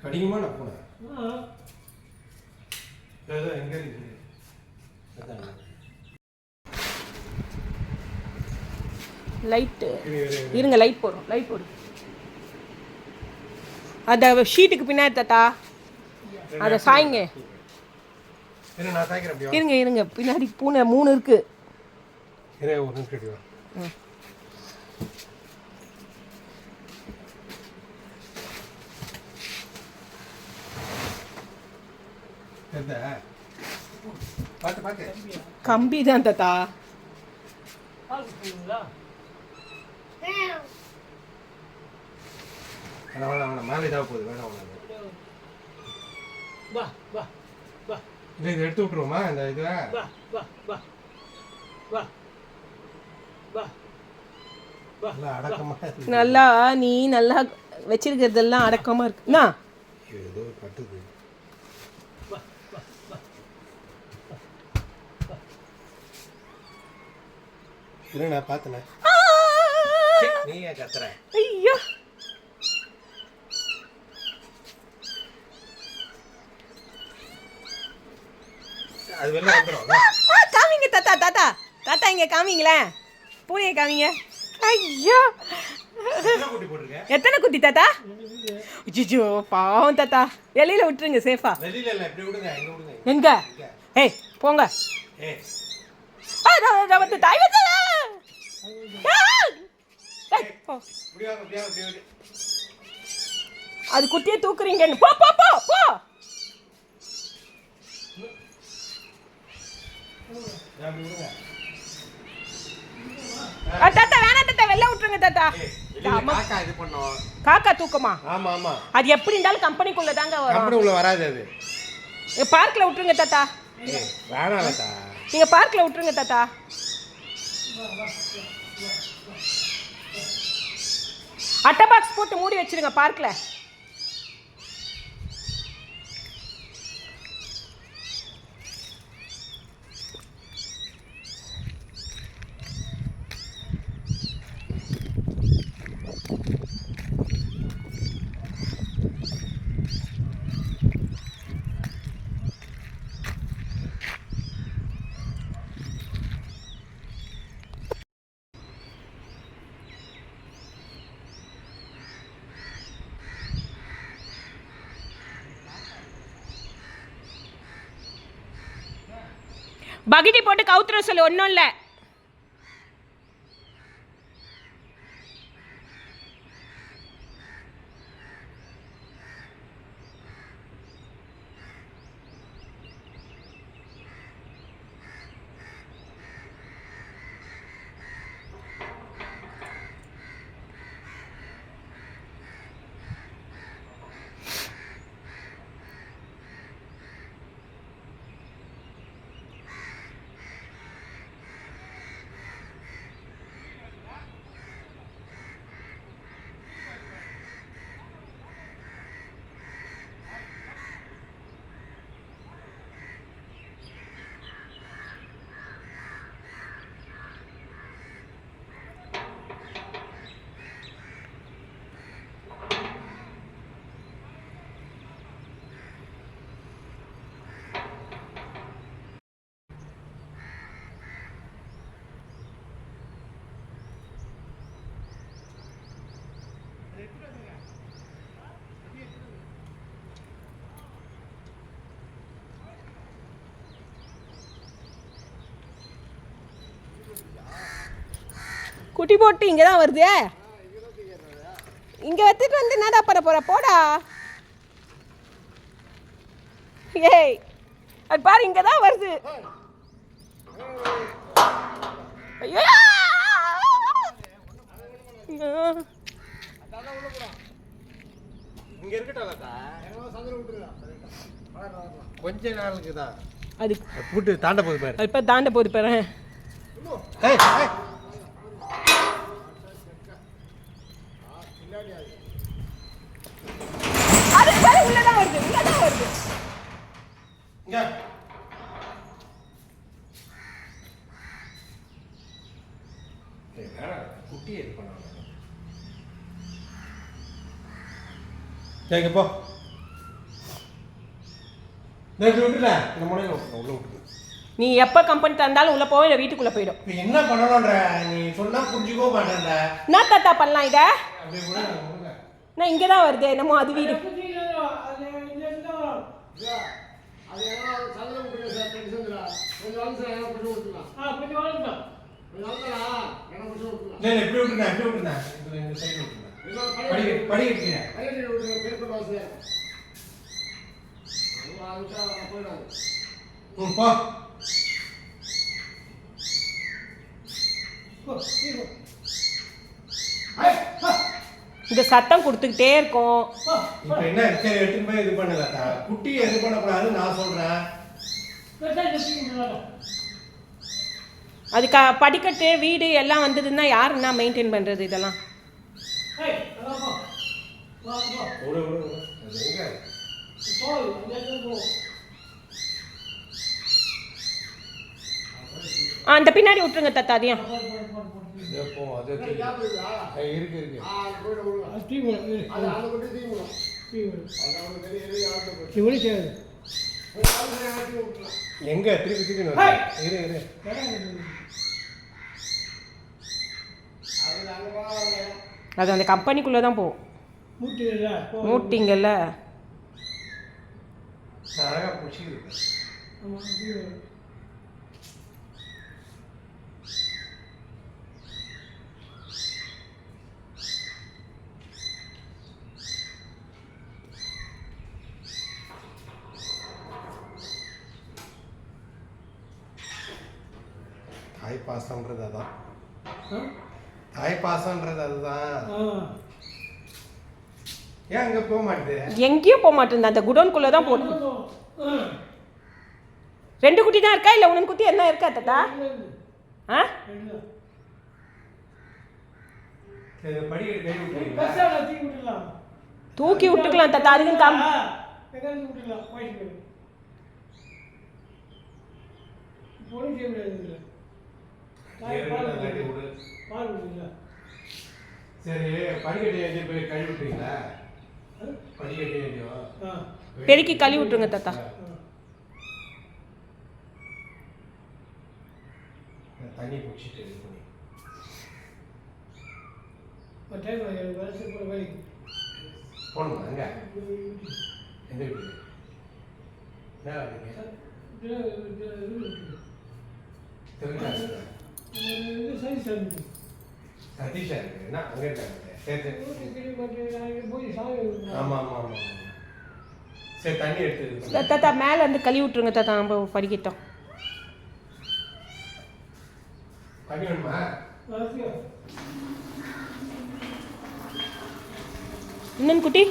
கடினமா நான் போனேன். எங்க இருக்கு? லைட்டு இருங்க, லைட் போடும், லைட் போடும். அந்த ஷீட்டுக்கு பின்னாடி தாத்தா அதை சாய்ங்க. இருங்க இருங்க, பின்னாடி பூனை 3 இருக்கு. கம்பி தான் தாத்தா. மேலே இதாக போகுது, வேணாம். இதை எடுத்து விட்டுருவோமா இந்த இதை? நல்லா நீ நல்லா வச்சிருக்கிறதெல்லாம் அடக்கமா இருக்குண்ணா. ஏதோ கட்டுது. நான் பார்த்தேன். நீ ஏன் கத்துற? ஐயோ, அது வெளில வந்துரும். காமிங்க தாத்தா, தாத்தா தாத்தா இங்க காமிங்களேன், பூனையை காமிங்க. ஐயோ, எத்தனை குட்டி தாத்தா? ஐயோ பாவம் தாத்தா, வெளியில விட்டுருங்க சேஃபா. வெளியில இல்ல, இப்படி விடுங்க. எங்க விடுங்க? எங்க? ஏய் போங்க. ஏய் வந்து தாய் வந்து அது குட்டியை தூக்குறீங்கன்னு போ போ போ போ. தாத்தா வேணாம் தாத்தா, வெளில விட்டுருங்க தாத்தா. காக்கா இது பண்ணோம். காக்கா தூக்கமா? ஆமா ஆமா, அது எப்படி இருந்தாலும் கம்பெனிக்குள்ள தாங்க வரும். கம்பெனிக்குள்ள வராது அது. பார்க்ல விட்டுருங்க தாத்தா. வேணாம் தாத்தா, நீங்க பார்க்ல விட்டுருங்க தாத்தா. அட்டை பாக்ஸ் போட்டு மூடி வச்சிருங்க பார்க்ல. பகிட்டி போட்டு கவுத்துற சொல்லு, ஒன்றும் இல்லை. குட்டி போட்டு இங்கே தான் வருது. இங்கே வச்சுட்டு வந்து என்னடா பண்ண போற? போடா. ஏய் அது பாரு, இங்கே தான் வருது. ஐயோ இங்க இருக்கட்டா, கொஞ்ச நாளுக்கு தான் அது கூட்டு தாண்ட போகுது பாரு. இப்போ தாண்ட போகுது பாரு. அது பாரு, உள்ளதான் வருது, உள்ளதான் வருது. குட்டியை இது பண்ண போ. இந்த இப்படி விட்டுல இந்த முனையில் விட்டுருங்க உள்ள விட்டுருங்க. நீ எப்போ கம்பெனி தந்தாலும் உள்ளே போய் இல்லை வீட்டுக்குள்ளே போயிடும். இப்போ என்ன பண்ணணுன்ற நீ சொன்னா புரிஞ்சுக்கோ மாட்டேன்ற. என்ன தாத்தா பண்ணலாம் இதை? அப்படியே கூட விடுங்க. நான் இங்கே தான் வருது என்னமோ அது வீடு. இல்லை இப்படி விட்டுருங்க இப்படி விட்டுருங்க இந்த சைடு விட்டுருங்க. படிக்கட்டு போ. இந்த சத்தம் கொடுத்துக்கிட்டே இருக்கும். இப்போ என்ன சரி எடுத்துட்டு போய் இது பண்ணுங்க. குட்டியை இது பண்ணக்கூடாது நான் சொல்கிறேன். அது படிக்கட்டு வீடு எல்லாம் வந்ததுன்னா யாருன்னா மெயின்டைன் பண்ணுறது இதெல்லாம்? விடு விடு விடு. அது எங்க அந்த பின்னாடி விட்டுருங்க தாத்தா அதையும். போ அது இருக்கு இருக்கு. எங்க திருப்பி திருப்பி இரு இரு. அது அந்த கம்பெனிக்குள்ளே தான் போகும். மூட்டிங்கல்ல அழகா பிடிச்சிருக்கு. தாய் பாசம்ன்றது அதான். தாய் பாசம்ன்றது அதுதான். ஏன் அங்கே போக மாட்டேது? எங்கேயும் போக மாட்டேன். அந்த குடோன்குள்ளே தான் போகணும். 2 குட்டி தான் இருக்கா இல்லை உனக்கு குட்டி என்ன இருக்கா தாத்தா? ஆ தூக்கி விட்டுக்கலாம் தாத்தா. அதுக்கும் சரி படிக்கட்டு போய் கழுவி விட்டுறீங்களா? படிக்கட்டு பெருக்கி கழுவி விட்டுருங்க தாத்தா. தண்ணி பிடிச்சிட்டு இது பண்ணி போகணுமா? அங்கே எந்த வீடு என்ன சதீஷா இருக்கு என்ன அங்கே இருக்காங்க. சரி ஆமாம் ஆமாம் ஆமாம். சரி தண்ணி எடுத்து தாத்தா மேலே வந்து கழுவி விட்டுருங்க தாத்தா. நம்ம படிக்கட்டும். தண்ணி வேணுமா? இன்னும் குட்டி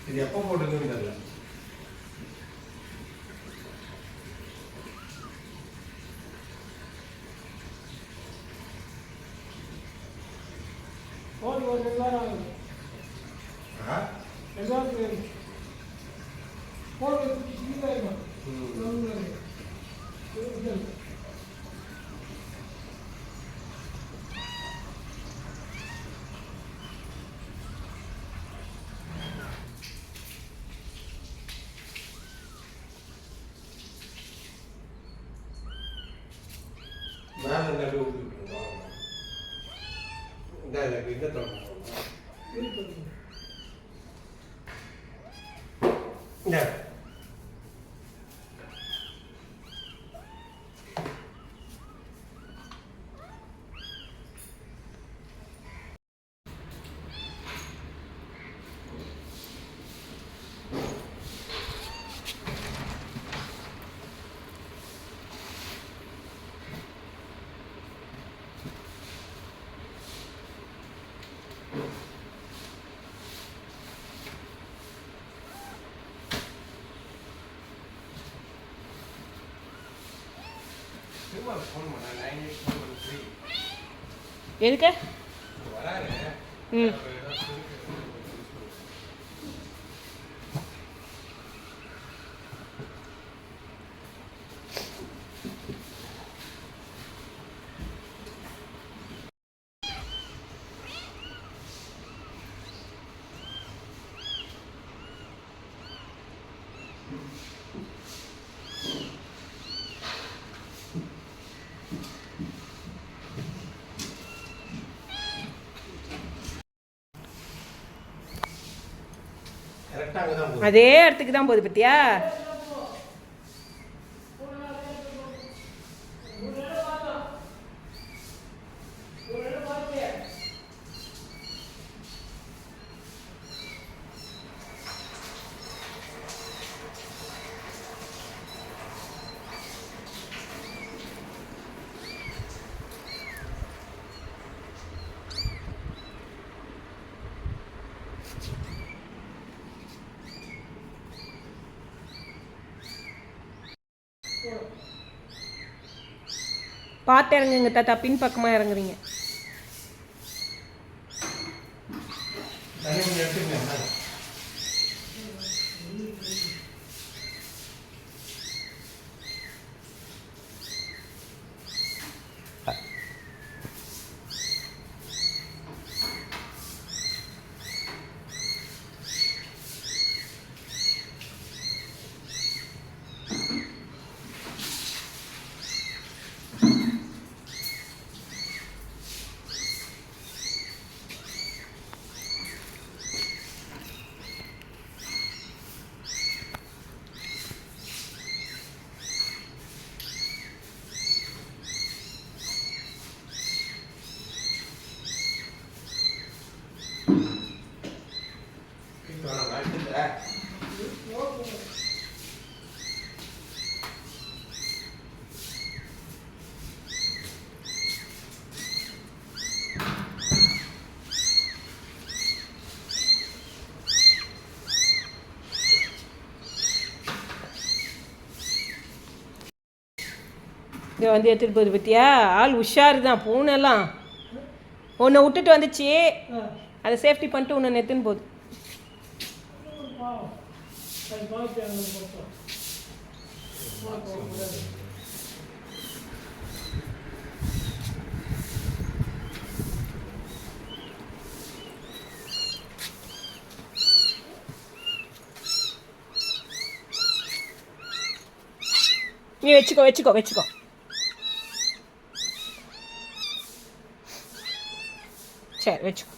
இது எப்போ போட்டதுன்னு தெரியல. மேலே இந்த அப்படியே ஊற்றி விட்டுருவோம். இந்த இந்த தொடங்க இந்த எதுக்கு? ம். அதே இடத்துக்கு தான் போகுது பத்தியா? பார்த்து இறங்குங்க தாத்தா, பின் பக்கமாக இறங்குறீங்க. இங்கே வந்து எடுத்துகிட்டு போகுது பற்றியா? ஆள் உஷாரு தான். பூனெல்லாம் உன்னை விட்டுட்டு வந்துச்சு, அதை சேஃப்டி பண்ணிட்டு உன்னை எடுத்துன்னு போகுது. நீ வச்சுக்கோ வச்சுக்கோ வச்சுக்கோ. சரி வச்சுக்கோ.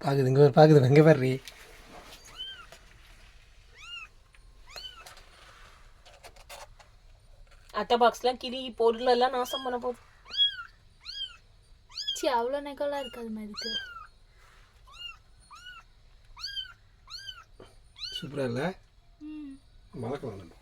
பார்க்குது இங்கே பார்க்குது எங்கே பாரு. அட்டை பாக்ஸ்லாம் கிளி பொருளெல்லாம் நாசம் பண்ண போகுது. சி அவ்வளோ நெகலாம் இருக்காது மாதிரி. சூப்பராக இல்லை வளர்க்கலாம் நம்ம.